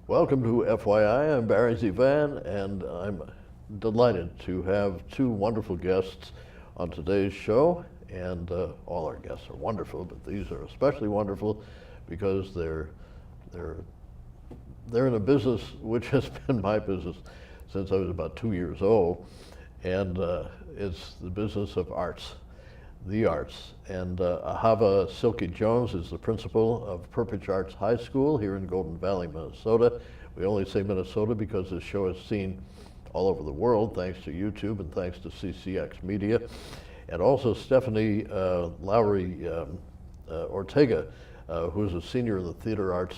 Welcome to FYI. I'm Barry ZeVAN, and I'm delighted to have two wonderful guests on today's show. And all our guests are wonderful, but these are especially wonderful because they're in a business which has been my business since I was about 2 years old, and it's the business of arts, the arts. And Ahava Silkey-Jones is the principal of Perpich Arts High School here in Golden Valley, Minnesota. We only say Minnesota because this show is seen all over the world thanks to YouTube and thanks to CCX Media. And also Stephanie Lowry-Ortega, who is a senior in the theater arts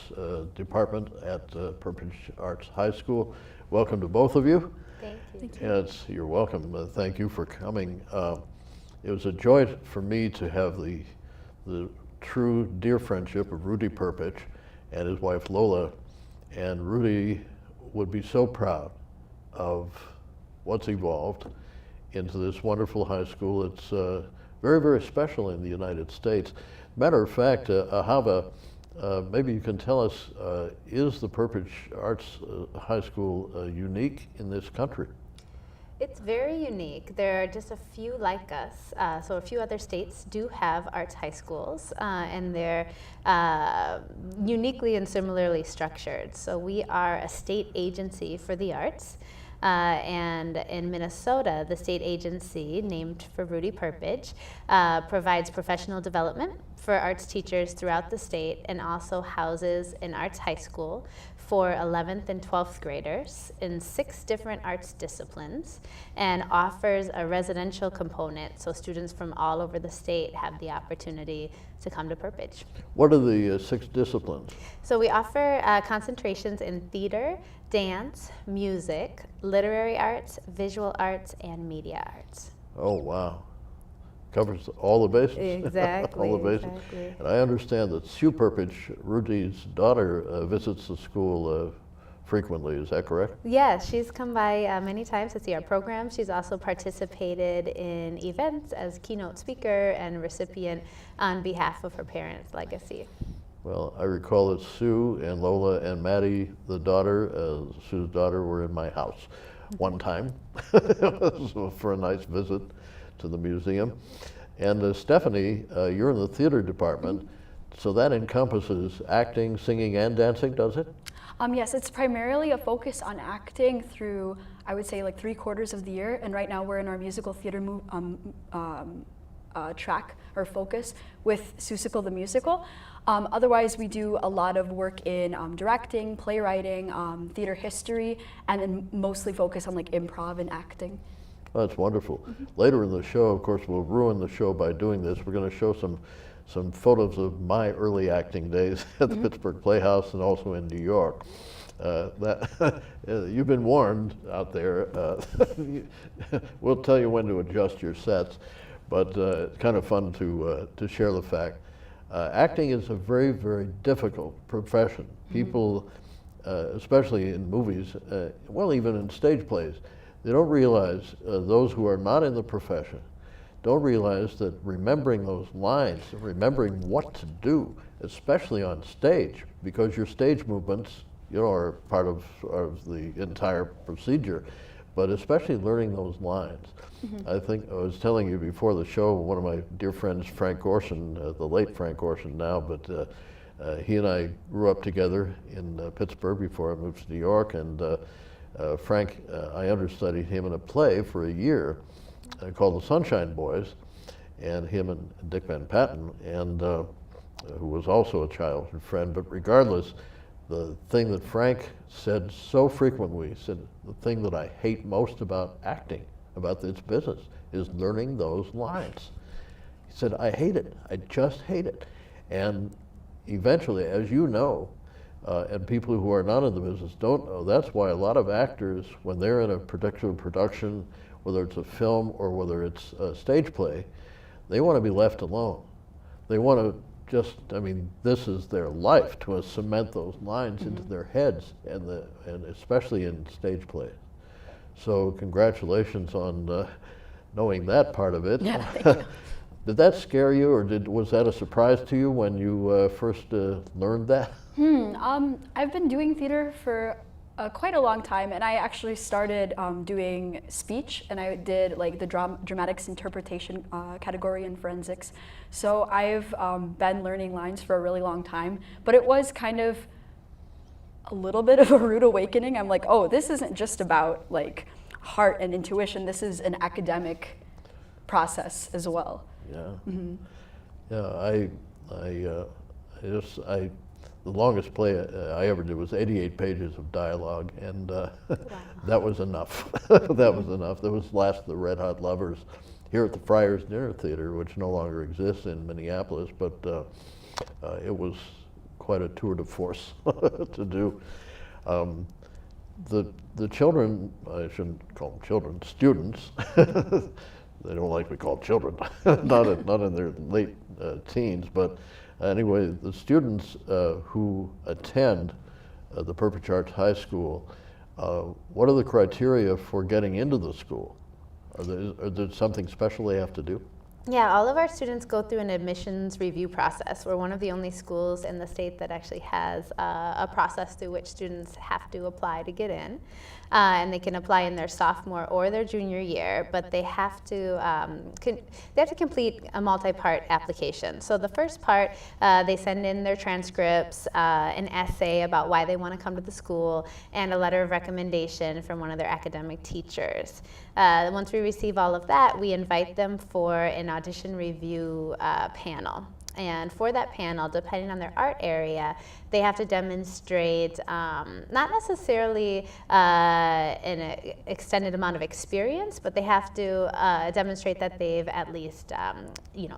department at Perpich Arts High School. Welcome to both of you. Thank you. Thank you. Yes, you're welcome. Thank you for coming. It was a joy for me to have the true dear friendship of Rudy Perpich and his wife Lola. And Rudy would be so proud of what's evolved into this wonderful high school. It's very, very special in the United States. Matter of fact, Ahava, maybe you can tell us, is the Perpich Arts High School unique in this country? It's very unique. There are just a few like us. So a few other states do have arts high schools, and they're uniquely and similarly structured. So we are a state agency for the arts. And in Minnesota, the state agency, named for Rudy Perpich, provides professional development for arts teachers throughout the state and also houses an arts high school for 11th and 12th graders in 6 different arts disciplines and offers a residential component so students from all over the state have the opportunity to come to Perpich. What are the 6 disciplines? So we offer concentrations in theater, dance, music, literary arts, visual arts, and media arts. Oh, wow. Covers all the bases. Exactly. All the bases. Exactly. And I understand that Sue Perpich, Rudy's daughter, visits the school frequently. Is that correct? Yes, she's come by many times to see our program. She's also participated in events as keynote speaker and recipient on behalf of her parents' legacy. Well, I recall that Sue and Lola and Maddie, the daughter, Sue's daughter, were in my house one time so for a nice visit to the museum. And Stephanie, you're in the theater department, so that encompasses acting, singing, and dancing, does it? Yes, it's primarily a focus on acting through, I would say, like 3/4 of the year. And right now we're in our musical theater track or focus with Seussical the Musical. Otherwise, we do a lot of work in directing, playwriting, theater history, and then mostly focus on like improv and acting. Oh, that's wonderful. Later in the show, of course, we'll ruin the show by doing this. We're going to show some photos of my early acting days at the Pittsburgh Playhouse and also in New York. You've been warned out there. We'll tell you when to adjust your sets, but it's kind of fun to share the fact. Acting is a very, very difficult profession. People, especially in movies, well, even in stage plays, they don't realize, those who are not in the profession, don't realize that remembering those lines, remembering what to do, especially on stage, because your stage movements, are part of the entire procedure, but especially learning those lines. I think I was telling you before the show, one of my dear friends, Frank Gorson, the late Frank Gorson now, but he and I grew up together in Pittsburgh before I moved to New York, and Frank, I understudied him in a play for a year called The Sunshine Boys, and him and Dick Van Patten, and who was also a childhood friend. But regardless, the thing that Frank said so frequently, said the thing that I hate most about acting, about this business, is learning those lines. He said, I hate it. I just hate it. And eventually, as you know, and people who are not in the business don't know, that's why a lot of actors, when they're in a particular production, whether it's a film or whether it's a stage play, they want to be left alone. They want to just, this is their life, to cement those lines into their heads, and especially in stage plays. So congratulations on knowing that part of it. Yeah, thank you. Did that scare you, or was that a surprise to you when you first learned that? I've been doing theater for quite a long time, and I actually started doing speech, and I did like the dramatics interpretation category in forensics. So I've been learning lines for a really long time, but it was kind of a little bit of a rude awakening. I'm like, oh, this isn't just about like heart and intuition. This is an academic process as well. Yeah. Yeah. The longest play I ever did was 88 pages of dialogue, and that was enough. That was enough. That was Last of the Red Hot Lovers here at the Friars Dinner Theater, which no longer exists in Minneapolis, but it was quite a tour de force to do. The children, I shouldn't call them children, students, they don't like to be called children, not in their late teens, but anyway, the students who attend the Perpich Arts High School, what are the criteria for getting into the school? Are there something special they have to do? Yeah, all of our students go through an admissions review process. We're one of the only schools in the state that actually has a process through which students have to apply to get in. And they can apply in their sophomore or their junior year, but they have to complete a multi-part application. So the first part, they send in their transcripts, an essay about why they want to come to the school, and a letter of recommendation from one of their academic teachers. Once we receive all of that, we invite them for an audition review panel. And for that panel, depending on their art area, they have to demonstrate not necessarily an extended amount of experience, but they have to demonstrate that they've at least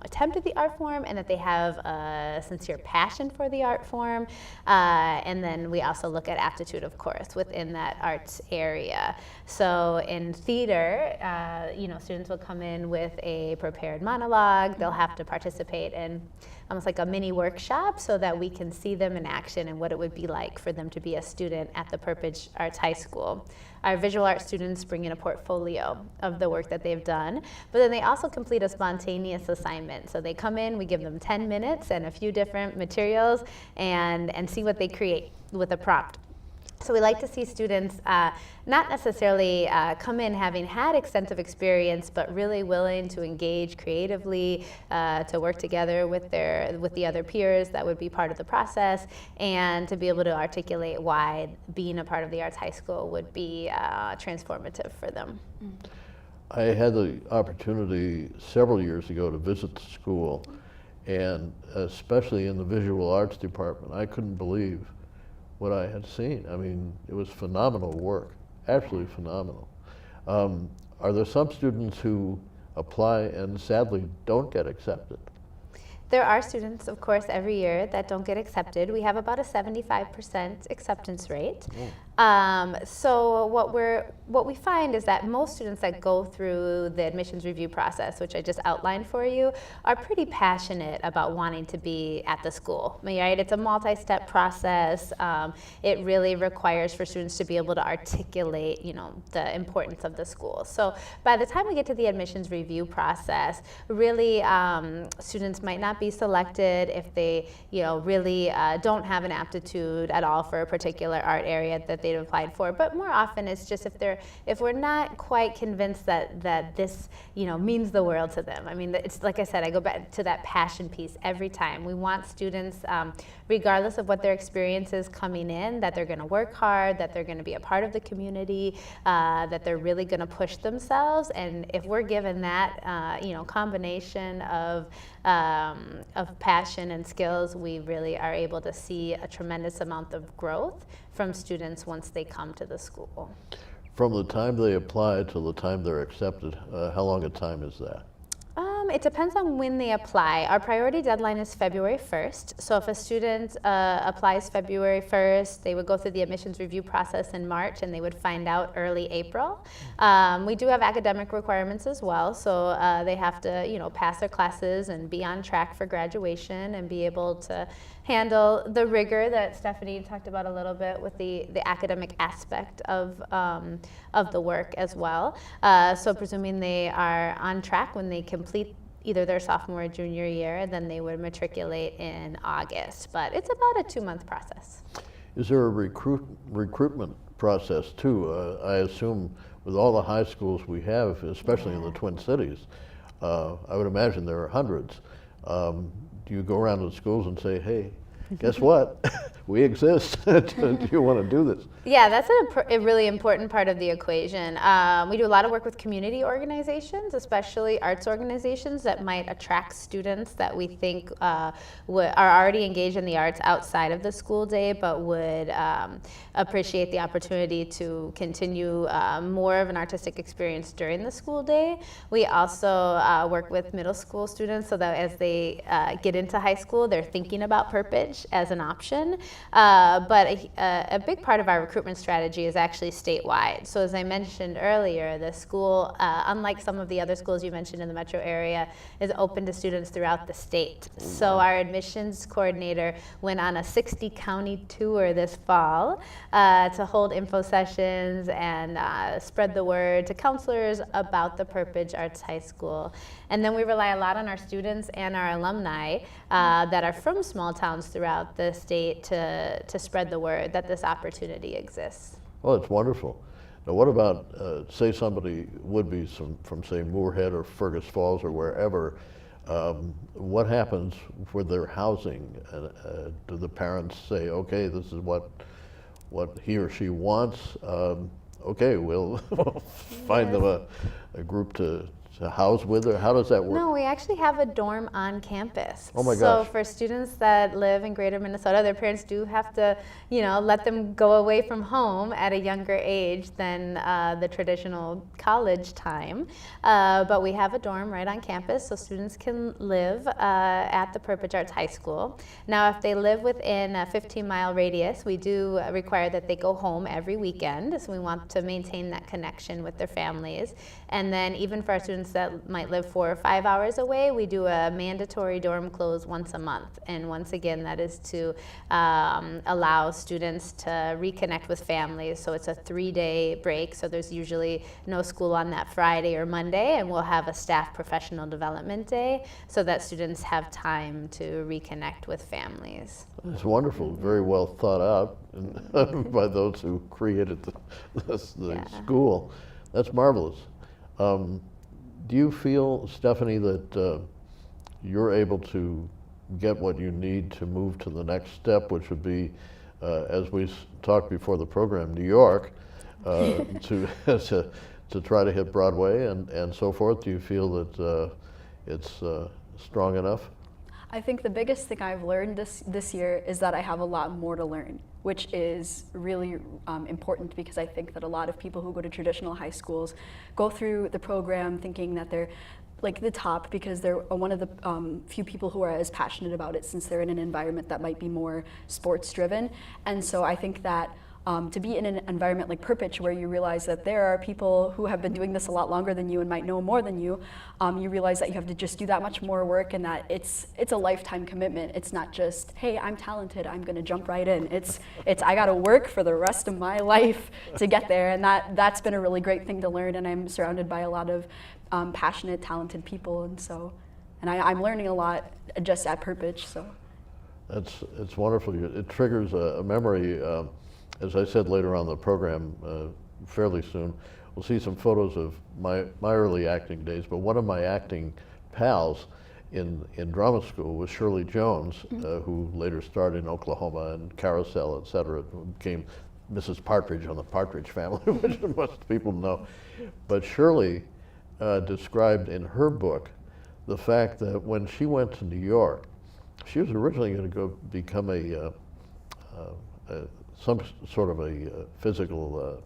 attempted the art form, and that they have a sincere passion for the art form. And then we also look at aptitude, of course, within that arts area. So in theater, students will come in with a prepared monologue. They'll have to participate in almost like a mini workshop so that we can see them in action and what it would be like for them to be a student at the Perpich Arts High School. Our visual arts students bring in a portfolio of the work that they've done, but then they also complete a spontaneous assignment. So they come in, we give them 10 minutes and a few different materials and see what they create with a prompt. So we like to see students not necessarily come in having had extensive experience, but really willing to engage creatively, to work together with the other peers that would be part of the process, and to be able to articulate why being a part of the Arts High School would be transformative for them. I had the opportunity several years ago to visit the school, and especially in the visual arts department, I couldn't believe what I had seen. I mean, it was phenomenal work, absolutely phenomenal. Are there some students who apply and sadly don't get accepted? There are students, of course, every year that don't get accepted. We have about a 75% acceptance rate. So what we find is that most students that go through the admissions review process, which I just outlined for you, are pretty passionate about wanting to be at the school. Right? It's a multi-step process. It really requires for students to be able to articulate, the importance of the school. So by the time we get to the admissions review process, really students might not be selected if they, really don't have an aptitude at all for a particular art area that they've applied for. But more often it's just if we're not quite convinced that this, means the world to them. I mean, it's like I said, I go back to that passion piece every time. We want students, regardless of what their experience is coming in, that they're going to work hard, that they're going to be a part of the community, that they're really going to push themselves. And if we're given that, combination of passion and skills, we really are able to see a tremendous amount of growth from students once they come to the school. From the time they apply till the time they're accepted, how long a time is that? It depends on when they apply. Our priority deadline is February 1st. So if a student applies February 1st, they would go through the admissions review process in March, and they would find out early April. We do have academic requirements as well. So they have to, pass their classes and be on track for graduation and be able to handle the rigor that Stephanie talked about a little bit with the academic aspect of the work as well. So presuming they are on track when they complete either their sophomore or junior year, then they would matriculate in August. But it's about a 2-month process. Is there a recruitment process too? I assume with all the high schools we have, especially in the Twin Cities, I would imagine there are hundreds. Do you go around to the schools and say, hey, guess what? We exist. Do you want to do this? Yeah, that's a really important part of the equation. We do a lot of work with community organizations, especially arts organizations that might attract students that we think are already engaged in the arts outside of the school day, but would appreciate the opportunity to continue more of an artistic experience during the school day. We also work with middle school students so that as they get into high school, they're thinking about Perpich as an option. But a big part of our recruitment strategy is actually statewide. So as I mentioned earlier, the school, unlike some of the other schools you mentioned in the metro area, is open to students throughout the state. So our admissions coordinator went on a 60-county tour this fall to hold info sessions and spread the word to counselors about the Perpich Arts High School. And then we rely a lot on our students and our alumni that are from small towns throughout the state to spread the word that this opportunity exists. Well, it's wonderful. Now, what about, say somebody would be from say, Moorhead or Fergus Falls or wherever, what happens with their housing? Do the parents say, okay, this is what he or she wants? Okay, we'll find them a group to house with, or how does that work? No, we actually have a dorm on campus. Oh my So gosh. for students that live in greater Minnesota, their parents do have to, let them go away from home at a younger age than the traditional college time. But we have a dorm right on campus, so students can live at the Perpich Arts High School. Now, if they live within a 15-mile radius, we do require that they go home every weekend, so we want to maintain that connection with their families. And then even for our students that might live 4 or 5 hours away, we do a mandatory dorm close once a month. And once again, that is to allow students to reconnect with families. So it's a 3-day break. So there's usually no school on that Friday or Monday, and we'll have a staff professional development day so that students have time to reconnect with families. It's wonderful, very well thought out by those who created the school. That's marvelous. Do you feel, Stephanie, that you're able to get what you need to move to the next step, which would be, as we talked before the program, New York, to try to hit Broadway and so forth? Do you feel that it's strong enough? I think the biggest thing I've learned this year is that I have a lot more to learn, which is really important, because I think that a lot of people who go to traditional high schools go through the program thinking that they're like the top because they're one of the few people who are as passionate about it, since they're in an environment that might be more sports driven. And so I think that to be in an environment like Perpich, where you realize that there are people who have been doing this a lot longer than you and might know more than you, you realize that you have to just do that much more work, and that it's a lifetime commitment. It's not just, hey, I'm talented, I'm gonna jump right in. It's I gotta work for the rest of my life to get there, and that's been a really great thing to learn, and I'm surrounded by a lot of passionate, talented people, and I'm learning a lot just at Perpich, so. It's wonderful. It triggers a memory. As I said later on in the program, fairly soon, we'll see some photos of my early acting days, but one of my acting pals in drama school was Shirley-Jones, who later starred in Oklahoma and Carousel, et cetera, who became Mrs. Partridge on the Partridge Family, which most people know. But Shirley described in her book the fact that when she went to New York, she was originally going to go become some sort of a physical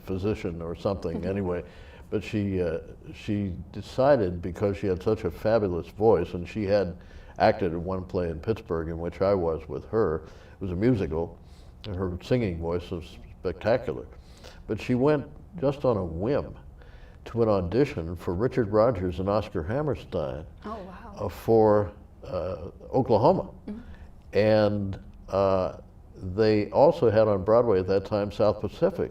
physician or something anyway, but she decided, because she had such a fabulous voice, and she had acted in one play in Pittsburgh in which I was with her. It was a musical, and her singing voice was spectacular. But she went just on a whim to an audition for Richard Rodgers and Oscar Hammerstein for Oklahoma. And they also had on Broadway at that time South Pacific.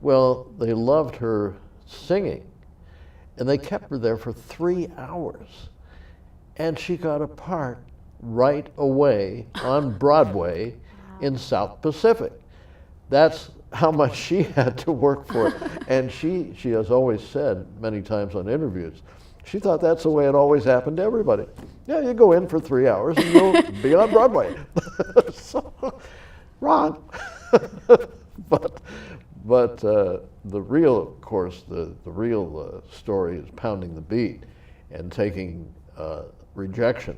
Well, they loved her singing, And they kept her there for 3 hours. And she got a part right away on Broadway in South Pacific. That's how much she had to work for. And she has always said many times on interviews, she thought that's the way it always happened to everybody. Yeah, you go in for 3 hours and you'll be on Broadway. So, wrong. But the real, of course, the real story is pounding the beat and taking rejection.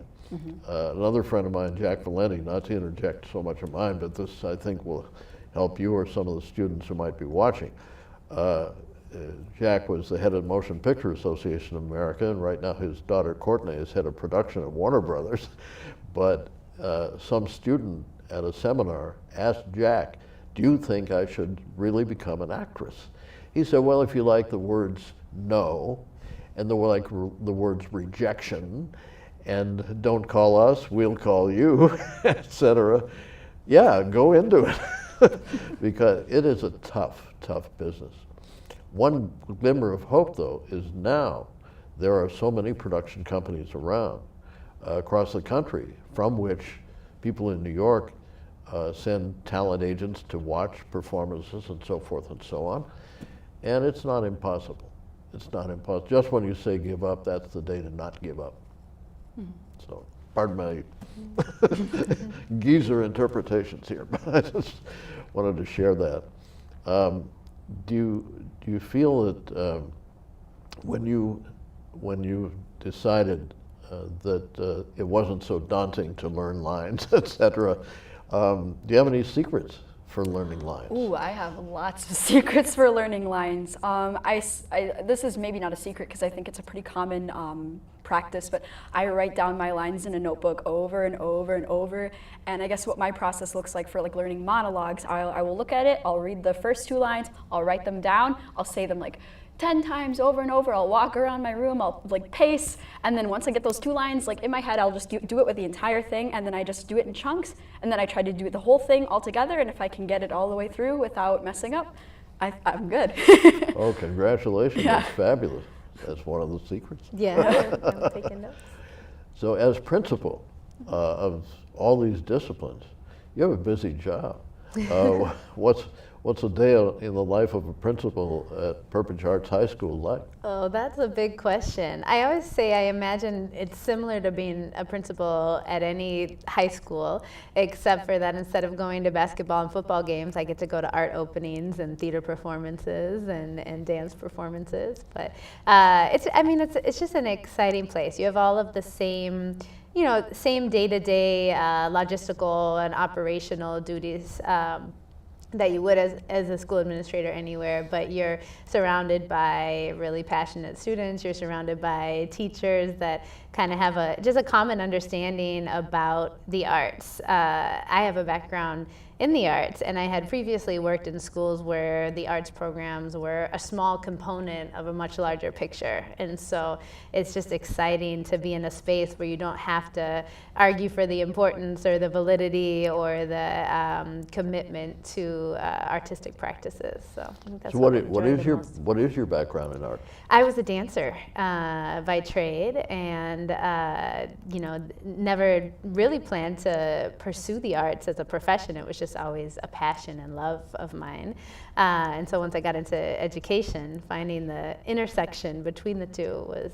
Another friend of mine, Jack Valenti, not to interject so much of mine, but this I think will help you or some of the students who might be watching. Jack was the head of the Motion Picture Association of America, and right now his daughter Courtney is head of production at Warner Brothers. But some student at a seminar asked Jack, "Do you think I should really become an actress?" He said, "Well, if you like the words no, and the words rejection, and don't call us, we'll call you, etc. Yeah, go into it." Because it is a tough, tough business. One glimmer of hope, though, is now there are so many production companies around across the country from which people in New York send talent agents to watch performances and so forth and so on. And it's not impossible. It's not impossible. Just when you say give up, that's the day to not give up. So, pardon my geezer interpretations here, but I just wanted to share that. Do you feel that when you decided that it wasn't so daunting to learn lines, etc., do you have any secrets for learning lines? Ooh, I have lots of secrets for learning lines. This is maybe not a secret because I think it's a pretty common practice, but I write down my lines in a notebook over and over and over. And I guess what my process looks like for like learning monologues, I will look at it, I'll read the first 2 lines, I'll write them down, I'll say them like 10 times over and over. I'll walk around my room, I'll like pace, and then once I get those 2 lines like in my head, I'll just do it with the entire thing, and then I just do it in chunks, and then I try to do the whole thing all together, and if I can get it all the way through without messing up, I'm good. Oh, congratulations, Yeah. That's fabulous. That's one of the secrets. Yeah, I'm taking notes. So as principal of all these disciplines, you have a busy job. What's a day in the life of a principal at Perpich Arts High School like? Oh, that's a big question. I always say I imagine it's similar to being a principal at any high school, except for that instead of going to basketball and football games, I get to go to art openings and theater performances and dance performances. But it's just an exciting place. You have all of the same day-to-day logistical and operational duties that you would as a school administrator anywhere, but you're surrounded by really passionate students, you're surrounded by teachers that kind of have just a common understanding about the arts. I have a background in the arts, and I had previously worked in schools where the arts programs were a small component of a much larger picture. And so it's just exciting to be in a space where you don't have to argue for the importance or the validity or the commitment to artistic practices. So I think that's what is your background in art? I was a dancer by trade, and never really planned to pursue the arts as a profession. It was just always a passion and love of mine. And so once I got into education, finding the intersection between the two was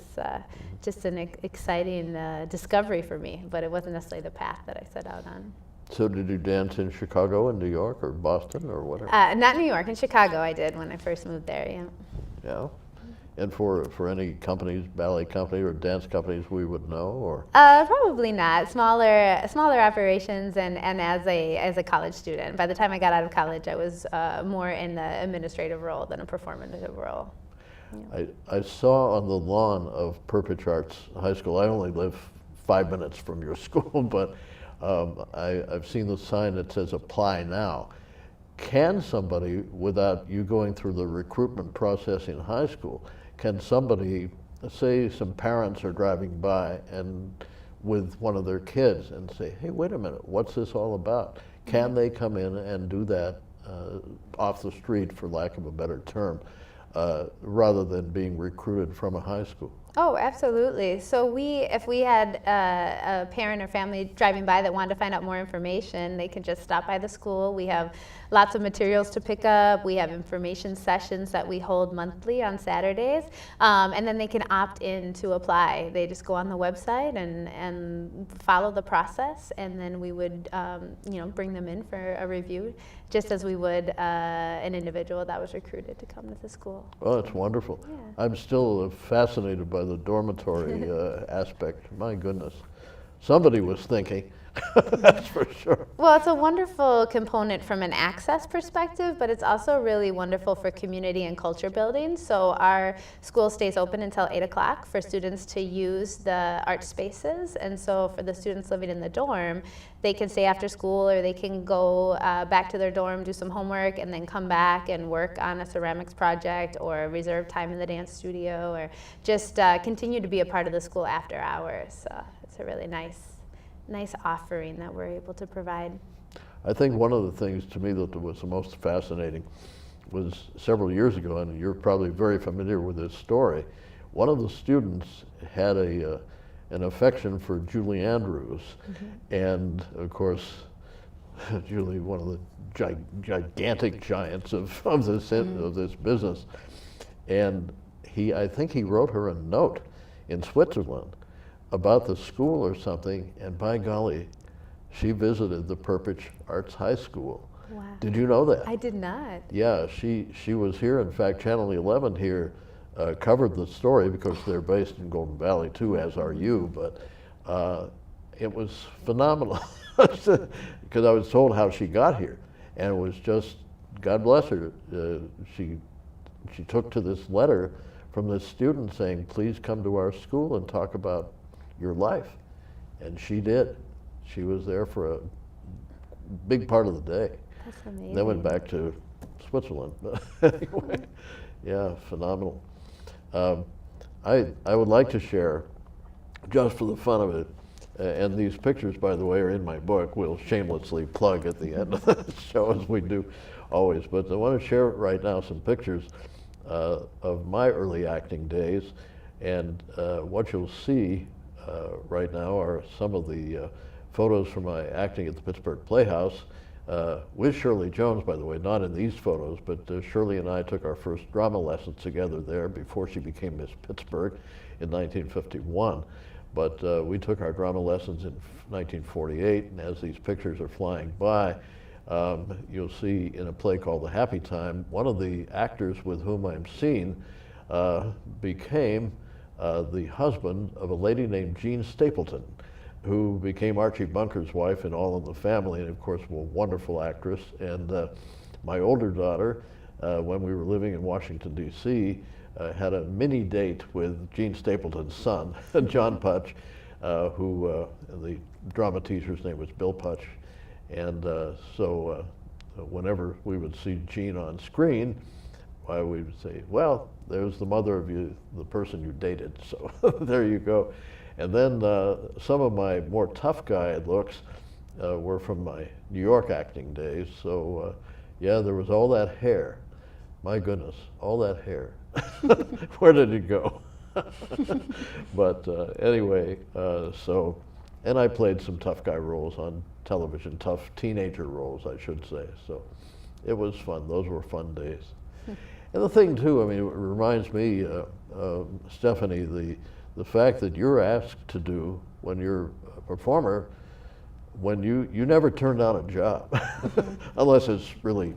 just an exciting discovery for me, but it wasn't necessarily the path that I set out on. So did you dance in Chicago and New York or Boston or whatever? Not New York, in Chicago I did when I first moved there, yeah. Yeah. And for any companies, ballet company or dance companies we would know, or? Probably not. Smaller operations, and as a college student. By the time I got out of college, I was more in the administrative role than a performative role. Yeah. I saw on the lawn of Perpich Arts High School, I only live 5 minutes from your school, but I've seen the sign that says apply now. Can somebody, without you going through the recruitment process in high school, can somebody, say some parents are driving by and with one of their kids and say, hey, wait a minute, what's this all about? Can they come in and do that off the street, for lack of a better term? rather than being recruited from a high school. Oh, absolutely. So if we had a parent or family driving by that wanted to find out more information, they can just stop by the school. We have lots of materials to pick up. We have information sessions that we hold monthly on Saturdays, and then they can opt in to apply. They just go on the website and follow the process, and then we would bring them in for a review, just as we would an individual that was recruited to come to the school. Oh, it's wonderful. Yeah. I'm still fascinated by the dormitory aspect. My goodness. Somebody was thinking, that's for sure. Well, it's a wonderful component from an access perspective, but it's also really wonderful for community and culture building. So our school stays open until 8 o'clock for students to use the art spaces. And so for the students living in the dorm, they can stay after school, or they can go back to their dorm, do some homework, and then come back and work on a ceramics project, or reserve time in the dance studio, or just continue to be a part of the school after hours. So it's a really nice offering that we're able to provide. I think one of the things to me that was the most fascinating was several years ago, and you're probably very familiar with this story. One of the students had an affection for Julie Andrews, and of course, Julie, one of the gigantic giants of this business, and I think he wrote her a note in Switzerland about the school or something, and by golly, she visited the Perpich Arts High School. Wow. Did you know that? I did not. Yeah, she was here. In fact, Channel 11 here covered the story because they're based in Golden Valley too, as are you, but it was phenomenal because I was told how she got here, and it was just, God bless her, she took to this letter from this student saying, please come to our school and talk about your life. And she did. She was there for a big part of the day. That's amazing. Then went back to Switzerland. Anyway, yeah, phenomenal. I would like to share, just for the fun of it, and these pictures, by the way, are in my book. We'll shamelessly plug at the end of the show, as we do always. But I want to share right now some pictures of my early acting days. And what you'll see right now are some of the photos from my acting at the Pittsburgh Playhouse with Shirley-Jones, by the way, not in these photos, but Shirley and I took our first drama lessons together there before she became Miss Pittsburgh in 1951. But we took our drama lessons in 1948, and as these pictures are flying by, you'll see in a play called The Happy Time, one of the actors with whom I'm seen became the husband of a lady named Jean Stapleton, who became Archie Bunker's wife in All in the Family, and of course, a wonderful actress. And my older daughter, when we were living in Washington, D.C., had a mini date with Jean Stapleton's son, John Putch, who the drama teacher's name was Bill Putch. And so whenever we would see Jean on screen, we would say, well, there's the mother of you, the person you dated. So there you go. And then some of my more tough guy looks were from my New York acting days. So yeah, there was all that hair. My goodness, all that hair. Where did it go? But anyway, and I played some tough guy roles on television, tough teenager roles, I should say. So it was fun. Those were fun days. And the thing too, I mean, it reminds me, Stephanie, the fact that you're asked to do when you're a performer, when you never turn down a job, unless it's really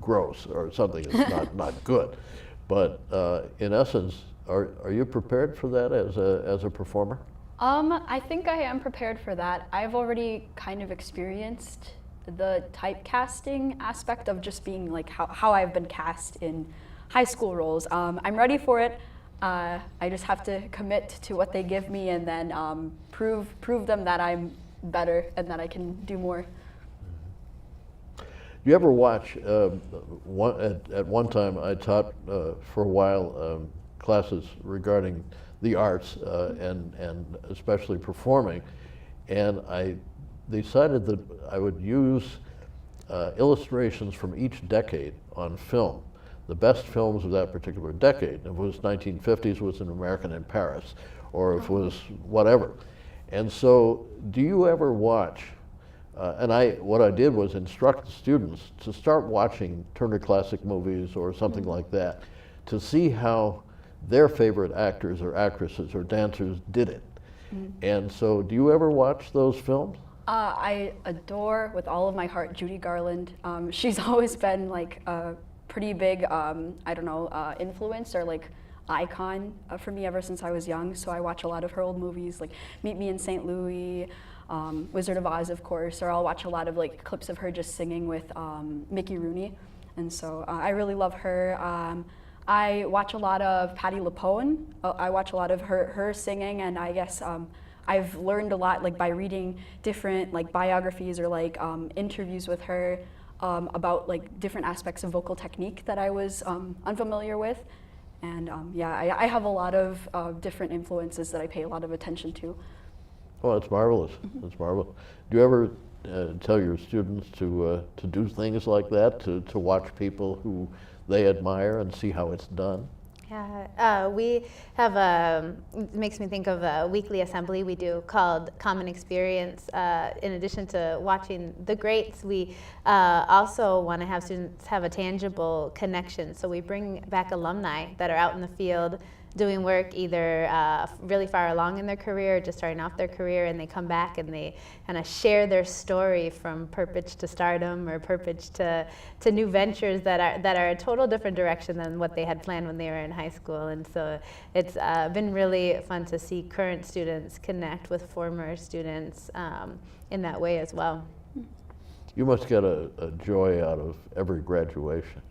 gross or something that's not good. But in essence, are you prepared for that as a performer? I think I am prepared for that. I've already kind of experienced the typecasting aspect of just being like how I've been cast in high school roles. I'm ready for it. I just have to commit to what they give me, and then prove them that I'm better and that I can do more. Do you ever watch, at one time I taught for a while classes regarding the arts and especially performing, and I decided that I would use illustrations from each decade on film. the best films of that particular decade. If it was 1950s, it was An American in Paris, or if it was whatever. And so, do you ever watch, what I did was instruct the students to start watching Turner Classic Movies or something like that, to see how their favorite actors or actresses or dancers did it. And so, do you ever watch those films? I adore with all of my heart Judy Garland. She's always been like a pretty big, influence or like icon for me ever since I was young. So I watch a lot of her old movies, like Meet Me in St. Louis, Wizard of Oz, of course, or I'll watch a lot of like clips of her just singing with Mickey Rooney. And so I really love her. I watch a lot of Patti LuPone. I watch a lot of her singing, and I guess I've learned a lot like by reading different like biographies or like interviews with her about like different aspects of vocal technique that I was unfamiliar with. And I have a lot of different influences that I pay a lot of attention to. Oh, it's marvelous. It's marvelous. Do you ever tell your students to do things like that, to watch people who they admire and see how it's done? Yeah, we have it makes me think of a weekly assembly we do called Common Experience. In addition to watching the greats, we also want to have students have a tangible connection. So we bring back alumni that are out in the field doing work either really far along in their career or just starting off their career, and they come back and they kind of share their story from Perpich to stardom or Perpich to new ventures that are a total different direction than what they had planned when they were in high school. And so it's been really fun to see current students connect with former students in that way as well. You must get a joy out of every graduation.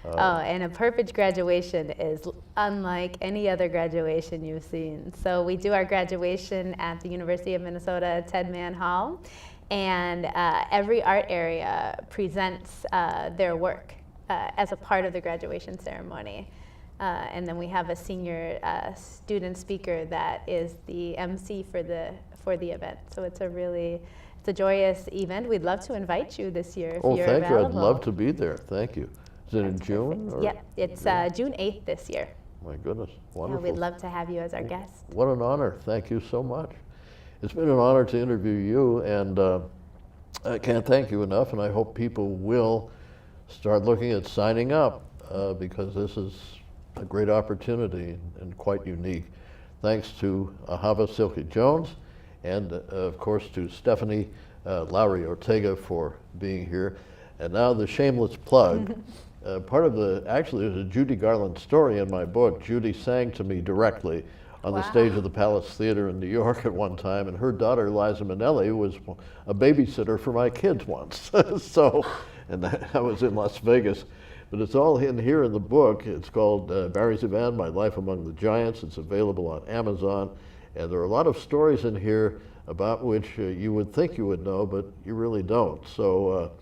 And a Perpich graduation is unlike any other graduation you've seen. So we do our graduation at the University of Minnesota Ted Mann Hall, and every art area presents their work as a part of the graduation ceremony. And then we have a senior student speaker that is the MC for the event. So it's a joyous event. We'd love to invite you this year if you're thank available. you. I'd love to be there. Thank you. Is it in June? Or? Yeah, it's June 8th this year. My goodness, wonderful. Yeah, we'd love to have you as our guest. What an honor. Thank you so much. It's been an honor to interview you, and I can't thank you enough, and I hope people will start looking at signing up because this is a great opportunity and quite unique. Thanks to Ahava Silkey-Jones, and of course to Stephanie Lowry-Ortega for being here. And now the shameless plug. Actually there's a Judy Garland story in my book. Judy sang to me directly on the stage of the Palace Theater in New York at one time, and her daughter Liza Minnelli was a babysitter for my kids once. And that was in Las Vegas. But it's all in here in the book. It's called Barry ZeVAN, My Life Among the Giants. It's available on Amazon. And there are a lot of stories in here about which you would think you would know, but you really don't. So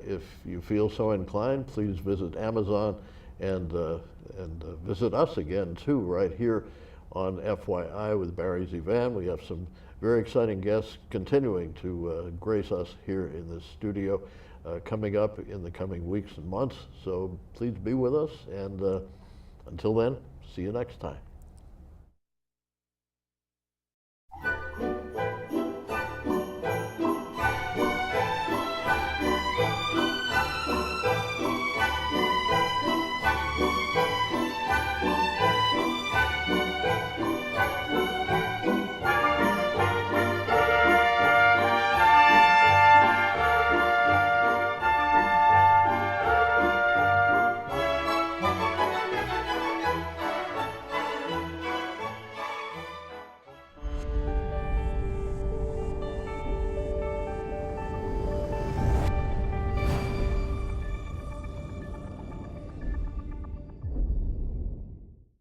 if you feel so inclined, please visit Amazon and visit us again too, right here on FYI with Barry ZeVAN. We have some very exciting guests continuing to grace us here in this studio coming up in the coming weeks and months. So please be with us, and until then, see you next time.